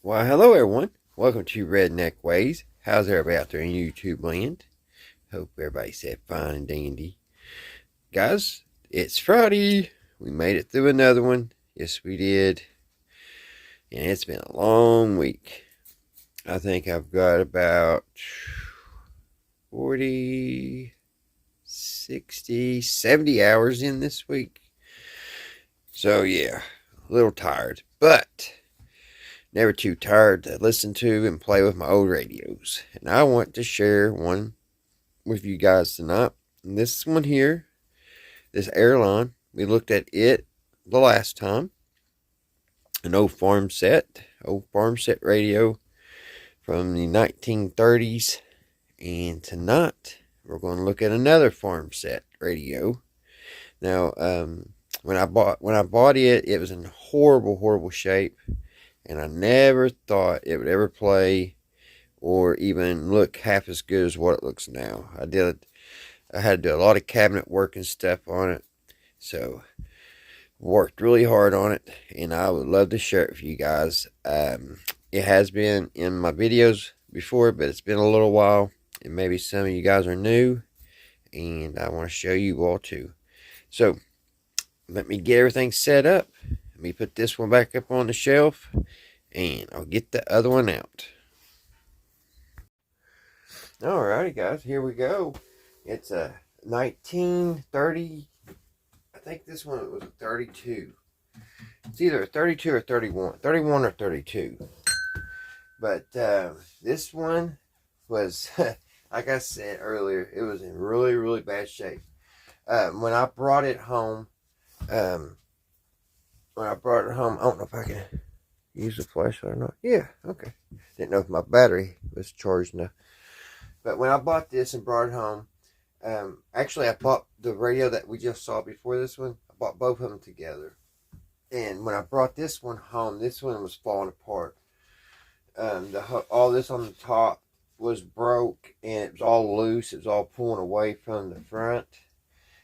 Well, hello everyone. Welcome to Redneck Ways. How's everybody out there in YouTube land? Hope everybody's said fine and dandy. Guys, it's Friday. We made it through another one. Yes, we did. And it's been a long week. I think I've got about 40, 60, 70 hours in this week. So yeah, a little tired. But never too tired to listen to and play with my old radios. And I want to share one with you guys tonight. And this one here, this Airline, we looked at it the last time. An old farm set radio from the 1930s. And tonight, we're going to look at another farm set radio. Now, when I bought it, it was in horrible shape. And I never thought it would ever play or even look half as good as what it looks now. I had to do a lot of cabinet work and stuff on it. So, worked really hard on it. And I would love to share it with you guys. It has been in my videos before, but it's been a little while. And maybe some of you guys are new. And I want to show you all too. So, let me get everything set up. Let me put this one back up on the shelf, and I'll get the other one out. Alrighty, guys, here we go. It's a 1930, I think this one was a 32. It's either a 32 or 31, 31 or 32. But this one was, like I said earlier, it was in really bad shape. When I brought it home, I don't know if I can use the flashlight or not. Yeah, okay. Didn't know if my battery was charged enough. But when I bought this and brought it home, actually I bought the radio that we just saw before this one. I bought both of them together. And when I brought this one home, this one was falling apart. All this on the top was broke, and it was all loose. It was all pulling away from the front.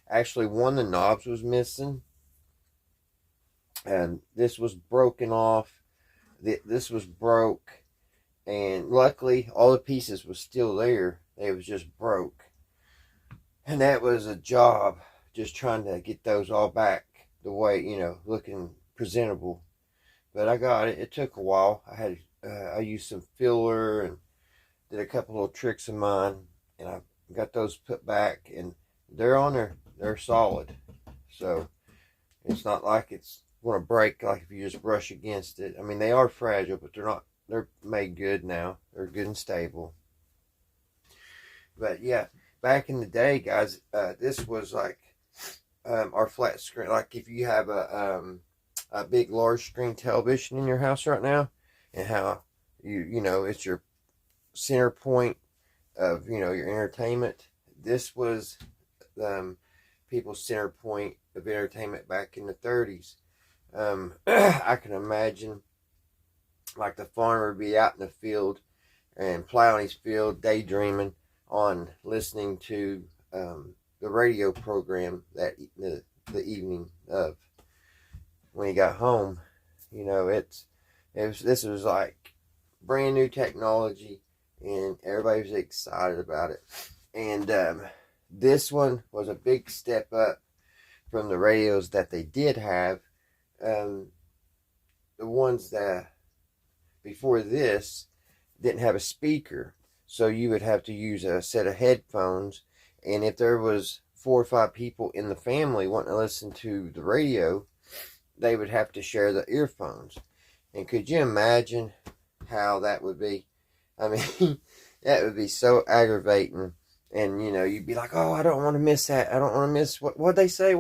Actually, one of the knobs was missing. And this was broken off. This was broke. And luckily, all the pieces was still there. They was just broke. And that was a job, just trying to get those all back the way, looking presentable. But I got it. It took a while. I used some filler and did a couple little tricks of mine. And I got those put back. And they're on there. They're solid. So, it's not like it's going to break like if you just brush against it. I mean, they are fragile, but they're made good now. They're good and stable. But yeah, back in the day, guys, this was like our flat screen. Like if you have a big large screen television in your house right now, and how it's your center point of your entertainment. This was people's center point of entertainment back in the 30s. I can imagine like the farmer would be out in the field and plowing his field, daydreaming on listening to the radio program that the evening of when he got home. This was like brand new technology, and everybody was excited about it. And this one was a big step up from the radios that they did have. The ones that before this didn't have a speaker, so you would have to use a set of headphones, and if there was 4 or 5 people in the family wanting to listen to the radio, they would have to share the earphones. And could you imagine how that would be? I mean, that would be so aggravating. And you'd be like, oh, I don't want to miss that. I don't want to miss what they say.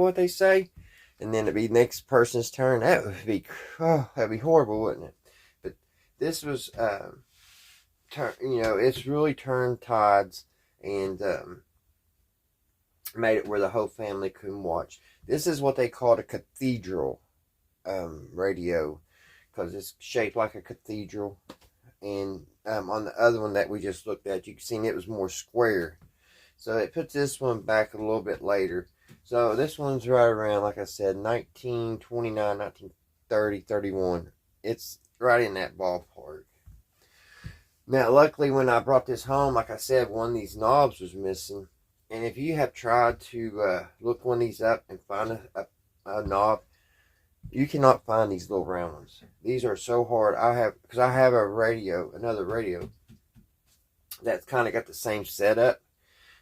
And then it'd be next person's turn. That'd be horrible, wouldn't it? But this was, it's really turned tides and made it where the whole family couldn't watch. This is what they called a cathedral radio, because it's shaped like a cathedral. And on the other one that we just looked at, you can see it was more square. So it puts this one back a little bit later. So this one's right around, like I said, 1929, 1930, 31. It's right in that ballpark. Now, luckily, when I brought this home, like I said, one of these knobs was missing. And if you have tried to look one of these up and find a knob, you cannot find these little round ones. These are so hard. Because I have another radio, that's kind of got the same setup.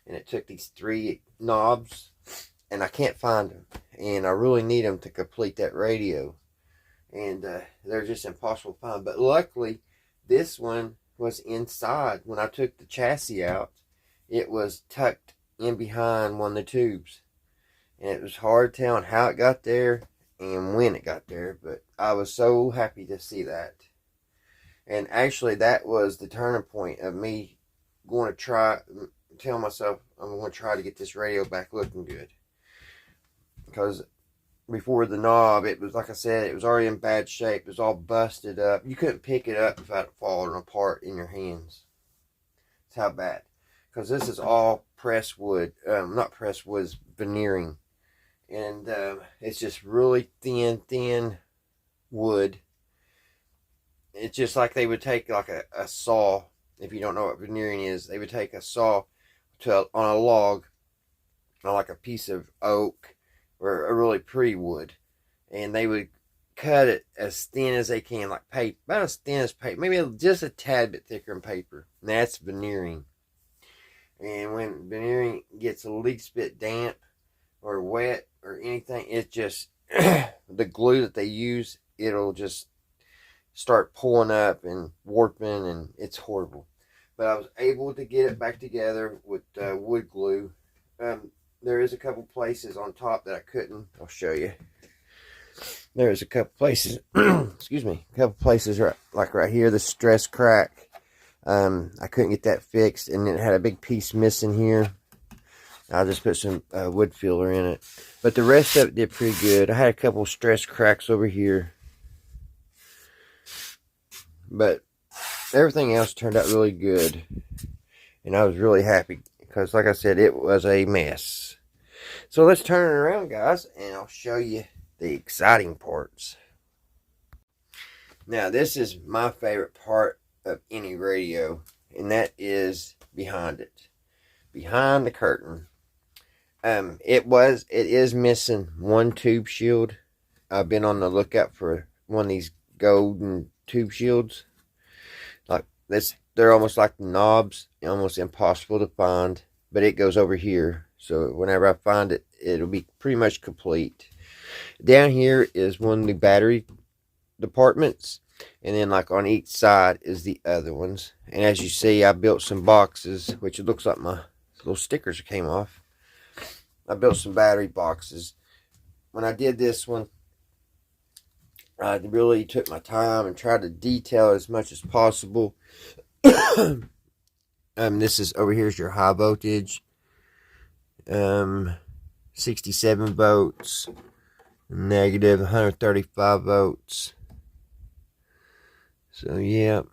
And it took these 3 knobs, and I can't find them. And I really need them to complete that radio. And they're just impossible to find. But luckily, this one was inside. When I took the chassis out, it was tucked in behind one of the tubes. And it was hard telling how it got there and when it got there. But I was so happy to see that. And actually, that was the turning point of me going to tell myself I'm going to try to get this radio back looking good. Because before the knob, it was, like I said, it was already in bad shape. It was all busted up. You couldn't pick it up without it falling apart in your hands. That's how bad. Because this is all pressed wood. Not pressed wood, it's veneering. And it's just really thin wood. It's just like they would take like a saw. If you don't know what veneering is, they would take a saw on a log, on like a piece of oak or a really pretty wood, and they would cut it as thin as they can, like paper, about as thin as paper, maybe just a tad bit thicker than paper. And that's veneering. And when veneering gets a least bit damp or wet or anything, it just the glue that they use, it'll just start pulling up and warping, and it's horrible. But I was able to get it back together with wood glue. There is a couple places on top that I couldn't. I'll show you. There's a couple places. Excuse me. A couple places right here. The stress crack. I couldn't get that fixed, and it had a big piece missing here. I just put some wood filler in it. But the rest of it did pretty good. I had a couple stress cracks over here. But everything else turned out really good. And I was really happy. Because, like I said, it was a mess. So let's turn it around, guys. And I'll show you the exciting parts. Now, this is my favorite part of any radio. And that is behind it. Behind the curtain. It is missing one tube shield. I've been on the lookout for one of these golden tube shields. Like this, they're almost like the knobs, almost impossible to find, but it goes over here. So whenever I find it, it'll be pretty much complete. Down here is one of the battery departments, and then like on each side is the other ones. And as you see, I built some boxes, which it looks like my little stickers came off. I built some battery boxes. When I did this one, I really took my time and tried to detail as much as possible. This is over here is your high voltage, 67 volts, negative 135 volts. So yeah,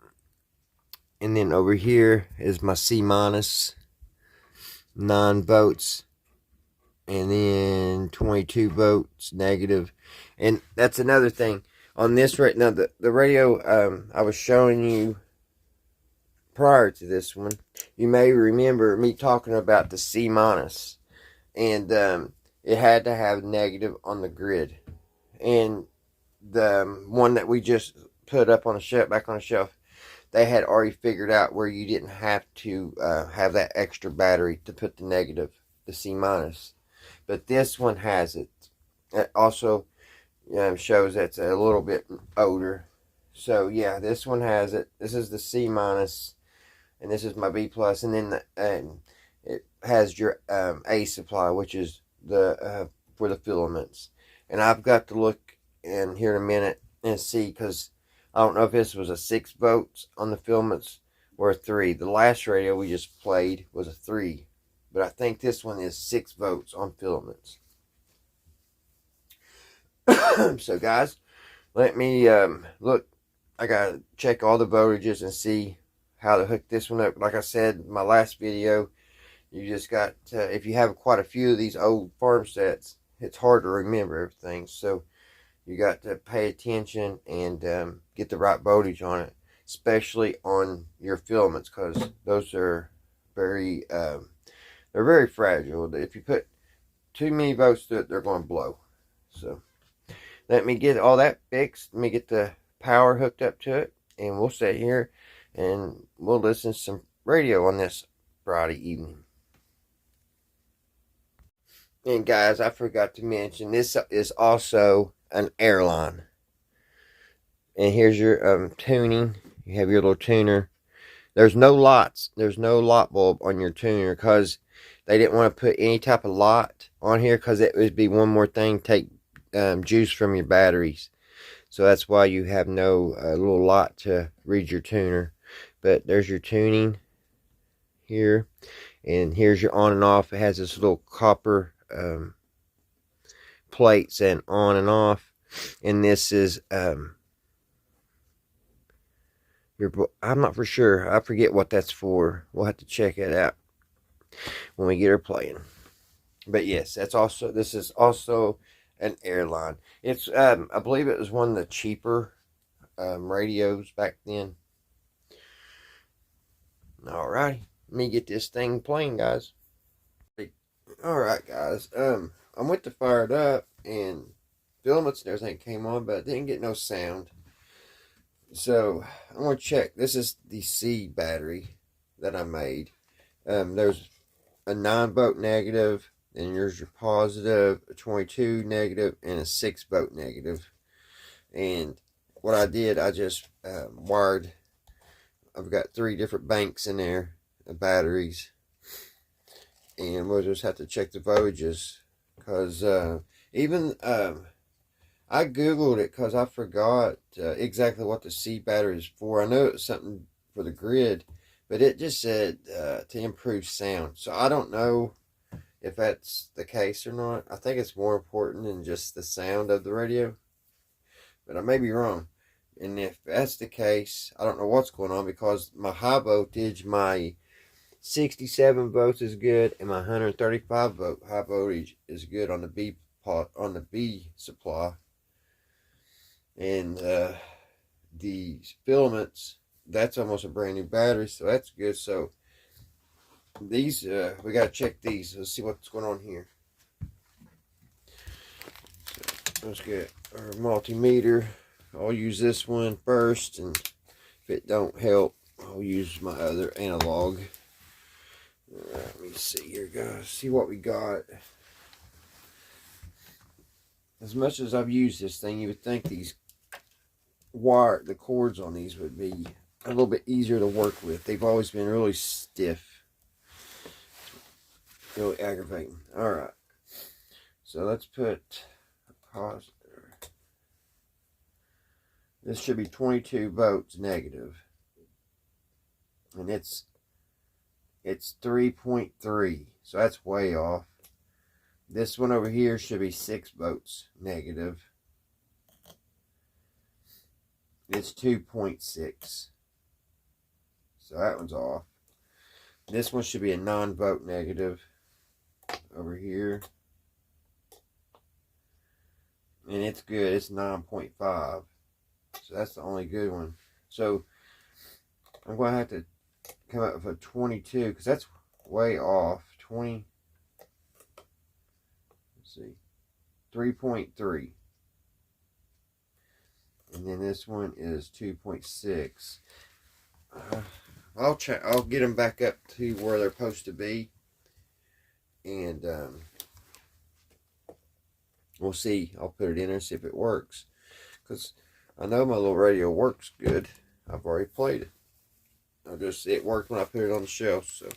and then over here is my C minus, 9 volts. And then 22 volts negative. And that's another thing. On this right now, the radio I was showing you prior to this one, you may remember me talking about the C minus. And it had to have negative on the grid. And the one that we just put up on the shelf, back on the shelf, they had already figured out where you didn't have to have that extra battery to put the negative, the C minus. But this one has it. It also shows that's a little bit older. So yeah, this one has it. This is the C minus, and this is my B plus, and then it has your A supply, which is the for the filaments. And I've got to look in here in a minute and see, because I don't know if this was a 6 volts on the filaments or a 3. The last radio we just played was a 3. But I think this one is 6 volts on filaments. So guys, let me look. I gotta check all the voltages and see how to hook this one up. Like I said in my last video, you just got if you have quite a few of these old farm sets, it's hard to remember everything. So you got to pay attention and get the right voltage on it. especially on your filaments, because those are very they're very fragile. If you put too many volts to it, they're going to blow. So let me get all that fixed. Let me get the power hooked up to it, and we'll sit here and we'll listen to some radio on this Friday evening. And guys, I forgot to mention, this is also an airline. And here's your tuning. You have your little tuner. There's no lots. There's no lot bulb on your tuner because they didn't want to put any type of lot on here because it would be one more thing, take juice from your batteries. So that's why you have no little lot to read your tuner. But there's your tuning here. And here's your on and off. It has this little copper plates and on and off. And this is I'm not for sure. I forget what that's for. We'll have to check it out when we get her playing. But yes, this is also an airline. It's I believe it was one of the cheaper radios back then. Alrighty, let me get this thing playing, guys. Alright, guys. I went to fire it up and filaments and everything came on, but I didn't get no sound. So I'm going to check. This is the C battery that I made. There's a 9-volt negative, and here's your positive, a 22 negative, and a 6-volt negative. And what I did, I just wired. I've got 3 different banks in there of batteries, and we'll just have to check the voltages because even I googled it because I forgot exactly what the C battery is for. I know it was something for the grid, but it just said to improve sound. So I don't know if that's the case or not. I think it's more important than just the sound of the radio, but I may be wrong. And if that's the case, I don't know what's going on because my high voltage, my 67 volts is good, and my 135 volt high voltage is good on the B supply. And the filaments, that's almost a brand new battery, so that's good. So these we got to check these. Let's see what's going on here. So let's get our multimeter. I'll use this one first, and if it don't help, I'll use my other analog. Let me see here, guys. See what we got. As much as I've used this thing, you would think the cords on these would be a little bit easier to work with. They've always been really stiff. Really aggravating. Alright. So let's put a positive. This should be 22 volts negative. And it's 3.3. So that's way off. This one over here should be 6 volts negative. It's 2.6. So that one's off. This one should be a 9-volt negative over here. And it's good. It's 9.5. So that's the only good one. So I'm going to have to come up with a 22 because that's way off. 20. Let's see. 3.3. And then this one is 2.6. I'll get them back up to where they're supposed to be, and we'll see. I'll put it in there and see if it works, because I know my little radio works good. I've already played it. It worked when I put it on the shelf, so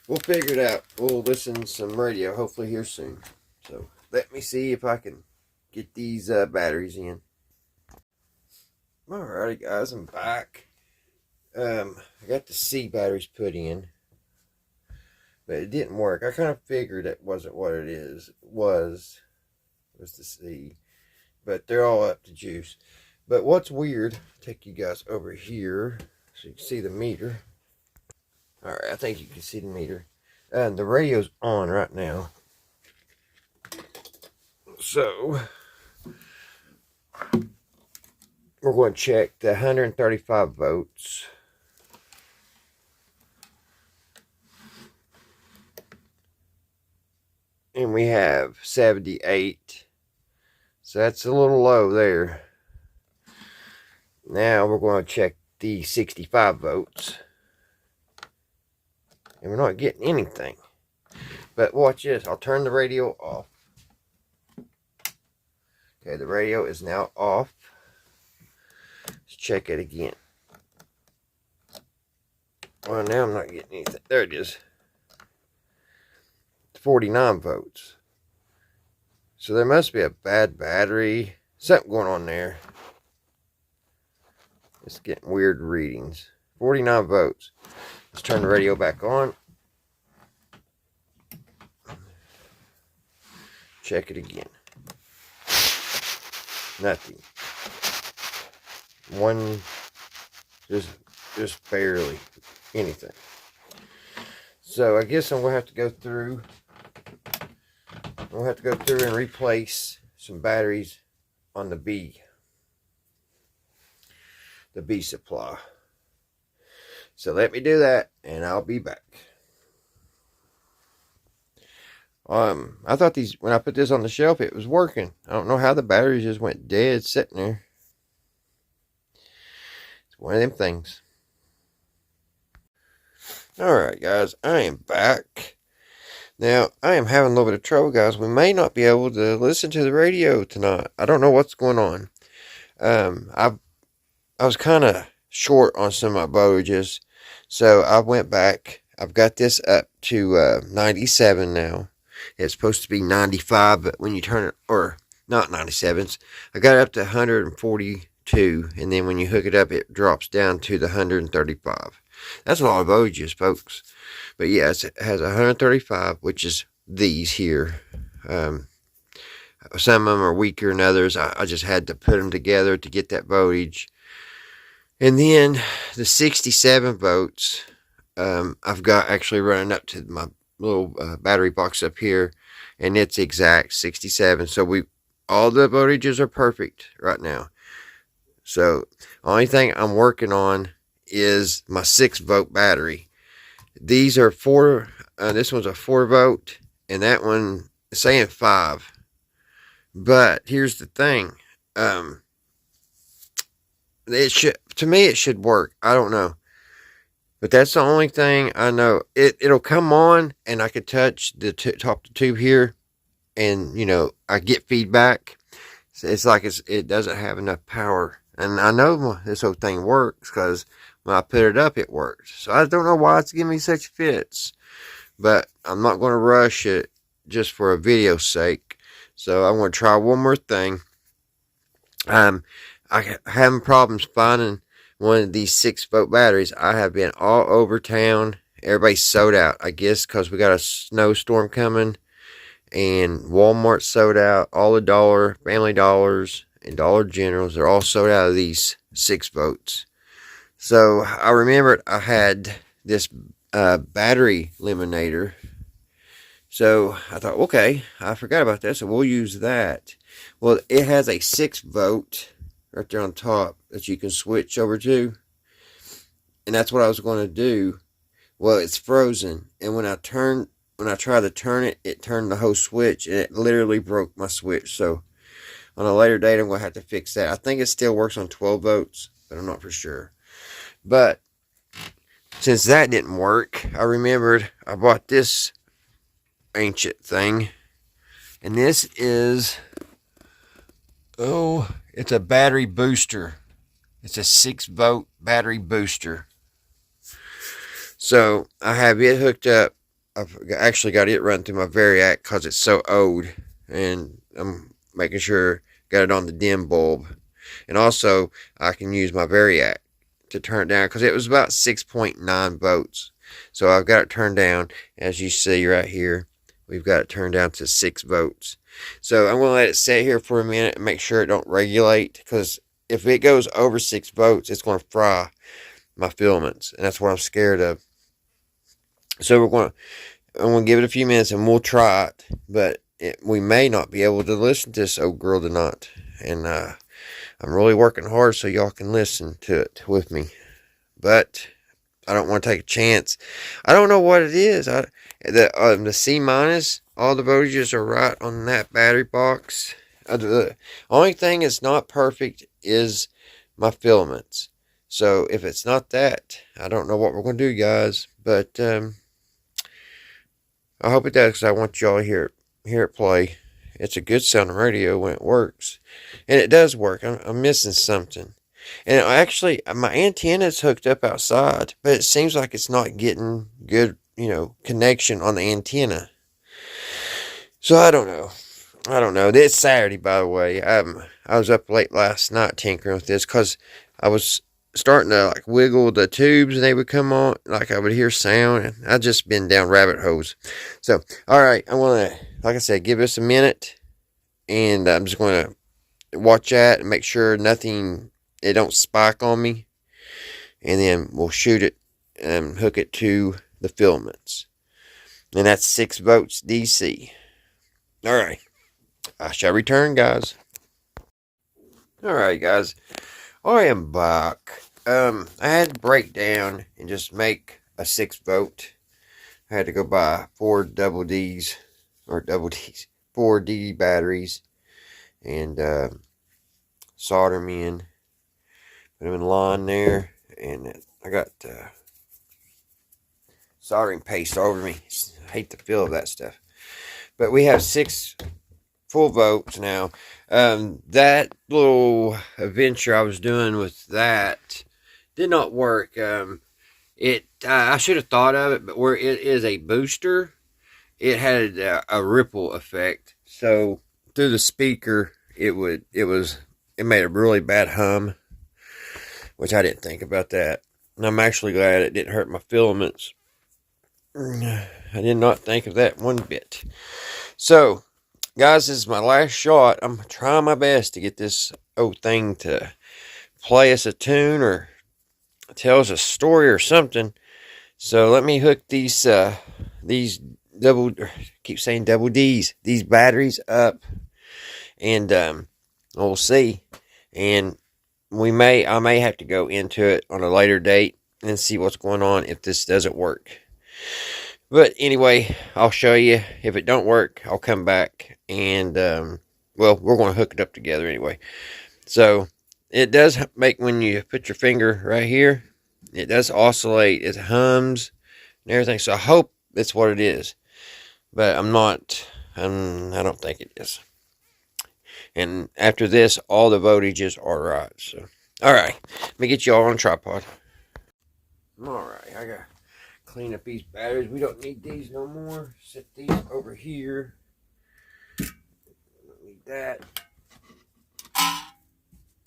we'll figure it out. We'll listen to some radio hopefully here soon. So let me see if I can get these batteries in. Alrighty, guys, I'm back. I got the C batteries put in, but it didn't work. I kind of figured it wasn't what it was the C, but they're all up to juice. But what's weird, I'll take you guys over here so you can see the meter. Alright, I think you can see the meter. And the radio's on right now. So we're going to check the 135 volts. And we have 78. So that's a little low there. Now we're going to check the 65 volts. And we're not getting anything. But watch this. I'll turn the radio off. Okay, the radio is now off. Let's check it again. Well, now I'm not getting anything. There it is. 49 volts. So there must be a bad battery. Something going on there. It's getting weird readings. 49 volts. Let's turn the radio back on. Check it again. Nothing. One, just barely anything. So I guess I'm gonna have to go through. We'll have to go through and replace some batteries on the B supply. So let me do that, and I'll be back. I thought when I put this on the shelf, it was working. I don't know how the batteries just went dead sitting there. It's one of them things. Alright guys, I am back. Now, I am having a little bit of trouble, guys. We may not be able to listen to the radio tonight. I don't know what's going on. I was kind of short on some of my voltages, so I went back. I've got this up to 97 now. It's supposed to be 95, but when you turn it, or not 97s, I got it up to 142, and then when you hook it up, it drops down to the 135. That's a lot of voltages, folks. But yes, it has 135, which is these here. Some of them are weaker than others. I just had to put them together to get that voltage. And then the 67 volts, I've got actually running up to my little battery box up here, and it's exact 67. So all the voltages are perfect right now. So only thing I'm working on is my 6-volt battery. These are this one's a 4-volt, and that one is saying 5. But here's the thing. To me, it should work. I don't know. But that's the only thing I know. It'll come on, and I could touch the top of the tube here, and, I get feedback. So it's like it doesn't have enough power. And I know this whole thing works because when I put it up, it works. So I don't know why it's giving me such fits. But I'm not going to rush it just for a video's sake. So I'm going to try one more thing. I'm having problems finding one of these 6-volt batteries. I have been all over town. Everybody's sold out. I guess because we got a snowstorm coming. And Walmart's sold out. All the Family Dollars and Dollar Generals, they're all sold out of these 6 volts. So I remembered I had this battery eliminator. So I thought, okay, I forgot about that, so we'll use that. Well, it has a 6-volt right there on top that you can switch over to. And that's what I was going to do. Well, it's frozen. And when I tried to turn it, it turned the whole switch, and it literally broke my switch. So on a later date, I'm going to have to fix that. I think it still works on 12 volts, but I'm not for sure. But since that didn't work, I remembered I bought this ancient thing. And this is, it's a battery booster. It's a 6-volt battery booster. So I have it hooked up. I've actually got it run through my Variac because it's so old. And I'm making sure got it on the dim bulb. And also, I can use my Variac to turn it down because it was about 6.9 volts. So I've got it turned down. As you see right here, we've got it turned down to 6 volts. So I'm going to let it sit here for a minute and make sure it don't regulate, because if it goes over 6 volts, it's going to fry my filaments, and that's what I'm scared of. So I'm going to give it a few minutes and we'll try it, but we may not be able to listen to this old girl tonight. And I I'm really working hard so y'all can listen to it with me. But I don't want to take a chance. I don't know what it is. The C minus, all the voltages are right on that battery box. The only thing that's not perfect is my filaments. So if it's not that, I don't know what we're going to do, guys. But I hope it does, because I want y'all to hear it play. It's a good sounding radio when it works. And it does work. I'm missing something. And actually, my antenna's hooked up outside, but it seems like it's not getting good, connection on the antenna. So I don't know. It's Saturday, by the way. I was up late last night tinkering with this because I was starting to like wiggle the tubes and they would come on, like I would hear sound, and I just been down rabbit holes. So, all right, I want to, like I said, give us a minute, and I'm just going to watch that and make sure it don't spike on me, and then we'll shoot it and hook it to the filaments, and that's 6 volts DC. All right, I shall return, guys. All right, guys, I am back. I had to break down and just make a 6 volt. I had to go buy 4 4 D batteries, and solder them in, put them in line there, and I got soldering paste all over me. I hate the feel of that stuff. But we have 6 full volts now. That little adventure I was doing with that did not work. I should have thought of it, but where it is a booster, it had a ripple effect. So through the speaker, it made a really bad hum, which I didn't think about that. And I'm actually glad it didn't hurt my filaments. I did not think of that one bit. So, guys, this is my last shot. I'm trying my best to get this old thing to play us a tune or tell us a story or something. So let me hook these double D's, these batteries up, and we'll see. And I may have to go into it on a later date and see what's going on if this doesn't work. But anyway, I'll show you. If it don't work, I'll come back and, we're going to hook it up together anyway. So it does make, when you put your finger right here, it does oscillate. It hums and everything. So I hope that's what it is. But I don't think it is. And after this, all the voltages are right. So, all right. Let me get you all on a tripod. All right. I got to clean up these batteries. We don't need these no more. Set these over here. Don't need that.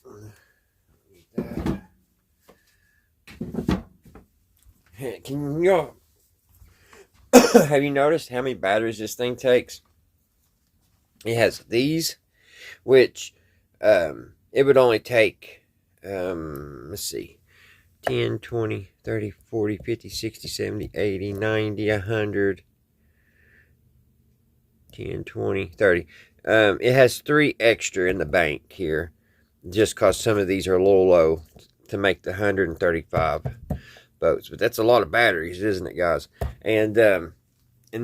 Don't need that. Hey, can y'all have you noticed how many batteries this thing takes? It has these, which it would only take, let's see, 10, 20, 30, 40, 50, 60, 70, 80, 90, 100, 10, 20, 30. It has 3 extra in the bank here, just because some of these are a little low to make the 135 volts. But that's a lot of batteries, isn't it, guys? And then it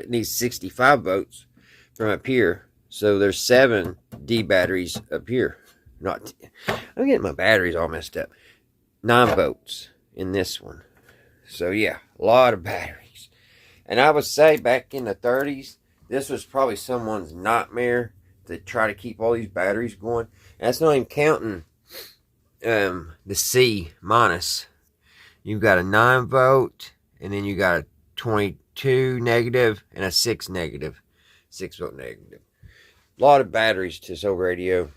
needs 65 volts from up here. So there's 7 D batteries up here. I'm getting my batteries all messed up. 9 volts in this one. So yeah, a lot of batteries. And I would say back in the 30s, this was probably someone's nightmare to try to keep all these batteries going. And that's not even counting the C minus. You've got a 9 volt, and then you got a 22 negative and a 6 negative. 6 volt negative. A lot of batteries to this old radio.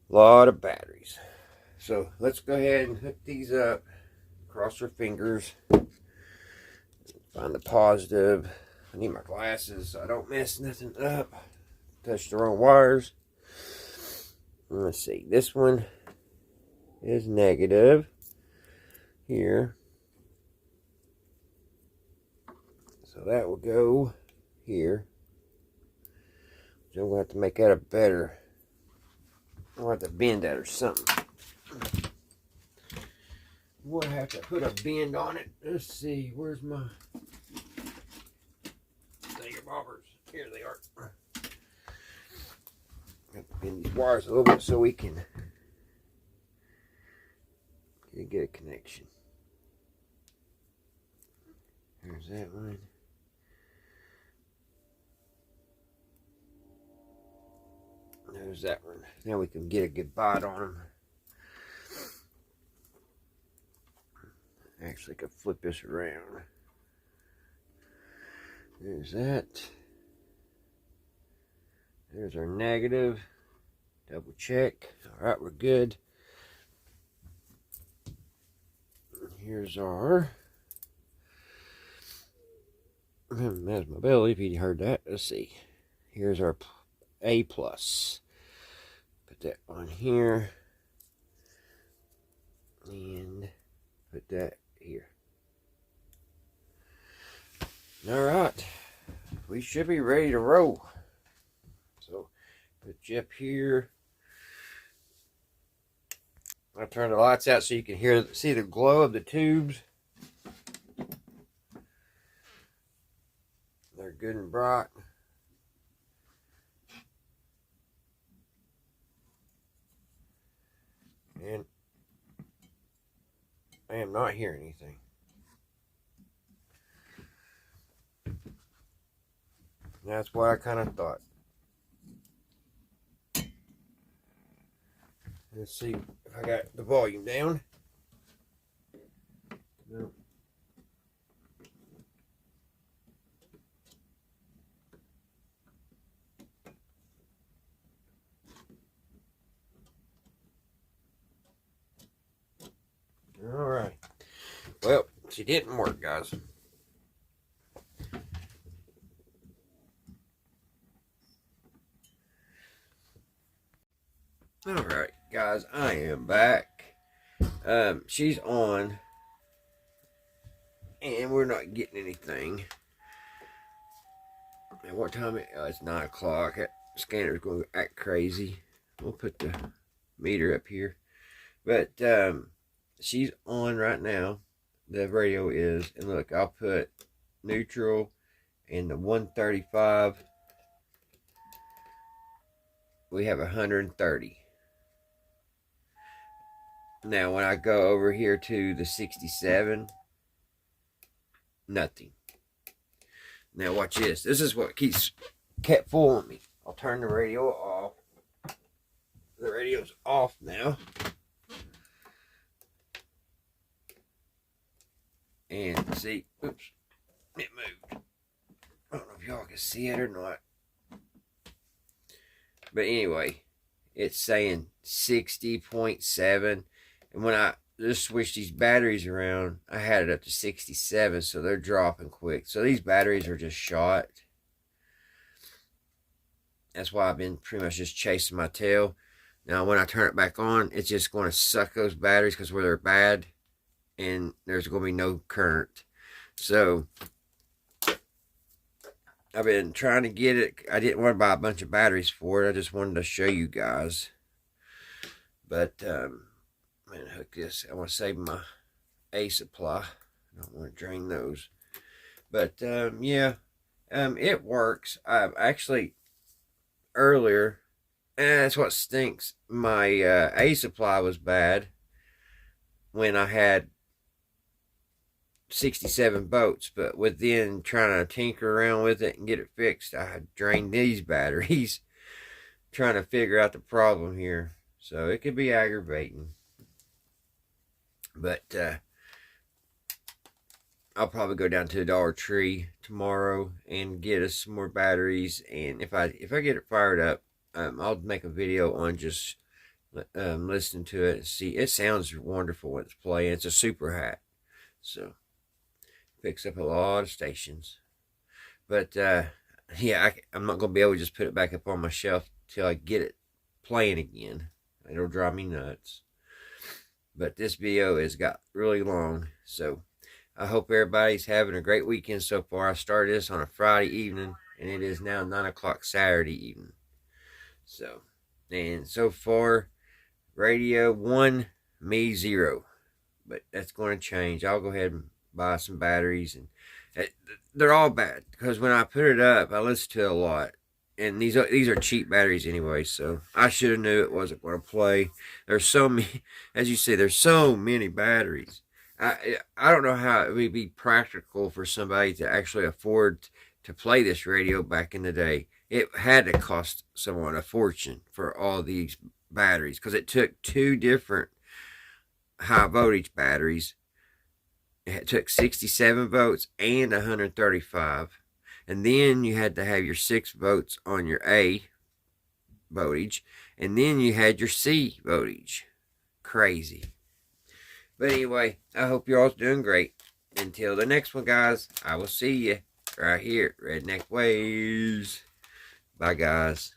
A lot of batteries. So let's go ahead and hook these up. Cross our fingers. Find the positive. I need my glasses so I don't mess nothing up. Touch the wrong wires. Let's see. This one is negative here. So that will go here. So I'm going to have to make that a better. I'll have to bend that or something. We'll have to put a bend on it. Let's see. Where's my thingamabobbers? Here they are. Have to bend these wires a little bit so we can get a connection. There's that one. There's that one. Now we can get a good bite on them. Actually, I could flip this around. There's that. There's our negative. Double check. Alright, we're good. Here's our. That's my belly, if you heard that. Let's see. Here's our A+. Put that on here. And put that here. Alright. We should be ready to roll. So, put you up here. I'll turn the lights out so you can see the glow of the tubes. They're good and bright. And I am not hearing anything. That's what I kind of thought. Let's see if I got the volume down. No. All right. Well, she didn't work, guys. All right, guys, I am back. She's on, and we're not getting anything. And what time it's 9 o'clock. That scanner's going to act crazy. We'll put the meter up here. But she's on right now. The radio is. And look, I'll put neutral and the 135. We have 130. Now, when I go over here to the 67, nothing. Now, watch this. This is what kept fooling me. I'll turn the radio off. The radio's off now. And see, oops, it moved. I don't know if y'all can see it or not. But anyway, it's saying 60.7. And when I just switched these batteries around, I had it up to 67, so they're dropping quick. So these batteries are just shot. That's why I've been pretty much just chasing my tail. Now, when I turn it back on, it's just going to suck those batteries because where they're bad, and there's going to be no current. So, I've been trying to get it. I didn't want to buy a bunch of batteries for it. I just wanted to show you guys. But, I'm going to hook this. I want to save my A supply. I don't want to drain those. But, yeah, it works. I've actually, earlier, that's what stinks. My A supply was bad when I had 67 volts, but within trying to tinker around with it and get it fixed, I had drained these batteries trying to figure out the problem here. So it could be aggravating. But I'll probably go down to the Dollar Tree tomorrow and get us some more batteries. And if I get it fired up, I'll make a video on just listening to it and see. It sounds wonderful when it's playing. It's a super hat, so picks up a lot of stations. But yeah, I'm not gonna be able to just put it back up on my shelf till I get it playing again. It'll drive me nuts. But this video has got really long, so I hope everybody's having a great weekend so far. I started this on a Friday evening, and it is now 9 o'clock Saturday evening. So, and so far, radio 1, me 0. But that's going to change. I'll go ahead and buy some batteries, and they're all bad because when I put it up, I listen to it a lot, and these are cheap batteries anyway. So I should have knew it wasn't going to play. There's so many, as you say, there's so many batteries. I don't know how it would be practical for somebody to actually afford to play this radio back in the day. It had to cost someone a fortune for all these batteries because it took two different high voltage batteries. It took 67 volts and 135. And then you had to have your 6 volts on your A voltage. And then you had your C voltage. Crazy. But anyway, I hope you're all doing great. Until the next one, guys, I will see you right here at Redneck Ways. Bye, guys.